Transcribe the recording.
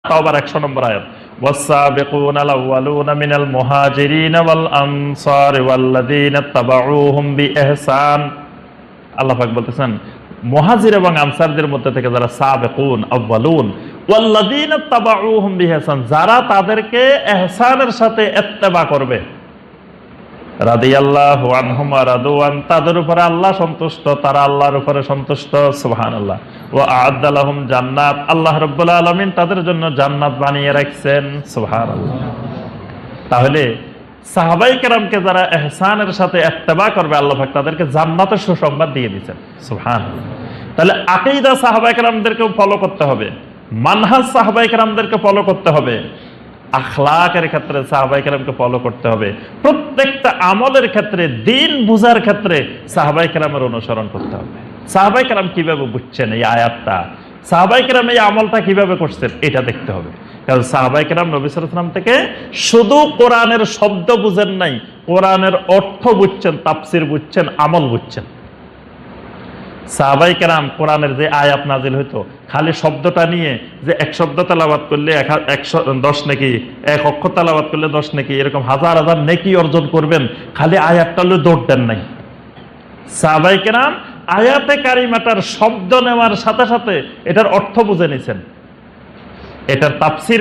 তাওবার 100 নম্বর আয়াত, ওয়াস-সাবিকুনাল আউয়ালুনা মিনাল মুহাজিরিনা ওয়াল আনসারি ওয়াল্লাযীনা তাবাউহুম বিইহসান। আল্লাহ পাক বলতেছেন মুহাজির এবং আনসারদের মধ্যে থেকে যারা সাবিকুন আউয়ালুন ওয়াল্লাযীনা তাবাউহুম বিইহসান, যারা তাদেরকে ইহসানের সাথে ইত্তেবা করবে, রাদিয়াল্লাহু আনহুম ওয়া রাদুয়ান, তাদের উপরে আল্লাহ সন্তুষ্ট, তারা আল্লাহর উপরে সন্তুষ্ট। সুবহানাল্লাহ। ওয়া আ'আদ্দা লাহুম জান্নাত, আল্লাহ রাব্বুল আলামিন তাদের জন্য জান্নাত বানিয়ে রাখছেন। সুবহানাল্লাহ। তাহলে সাহাবায়ে কেরামকে যারা ইহসানের সাথে ইত্তেবা করবে, আল্লাহ পাক তাদেরকে জান্নাতের সুসংবাদ দিয়ে দিয়েছেন। সুবহানাল্লাহ। তাহলে আকীদা সাহাবায়ে কেরামদেরকেও ফলো করতে হবে, মানহাজ সাহাবায়ে কেরামদেরকে ফলো করতে হবে, আখলাকের ক্ষেত্রে সাহাবায়ে কেরামকে ফলো করতে হবে, প্রত্যেকটা আমলের ক্ষেত্রে, দিন বুঝার ক্ষেত্রে সাহাবায়ে কেরামের অনুসরণ করতে হবে। সাহাবায়ে কেরাম কিভাবে বুঝছেন এই আয়াতটা, সাহাবায়ে কেরাম এই আমলটা কিভাবে করছেন, এটা দেখতে হবে। কারণ সাহাবায়ে কেরাম নবী সাল্লাল্লাহু আলাইহি ওয়াসাল্লাম থেকে শুধু কোরআনের শব্দ বুঝেন নাই, কোরআনের অর্থ বুঝছেন, তাফসীর বুঝছেন, আমল বুঝছেন। সাহাবায়ে কেরাম কোরআনের যে আয়াত নাজিল হইতো, খালি শব্দটা নিয়ে যে এক শব্দ তেলাওয়াত করলে 110 নেকি, এক অক্ষর তেলাওয়াত করলে 10 নেকি, এরকম হাজার হাজার নেকি অর্জন করবেন, খালি আয়াতটা লয়ে দৌড় দেন নাই। সাহাবায়ে কেরাম আয়াতে কারিমাটার শব্দ নেওয়ার সাথে সাথে এটার অর্থ বুঝে নিছেন, এটার তাফসীর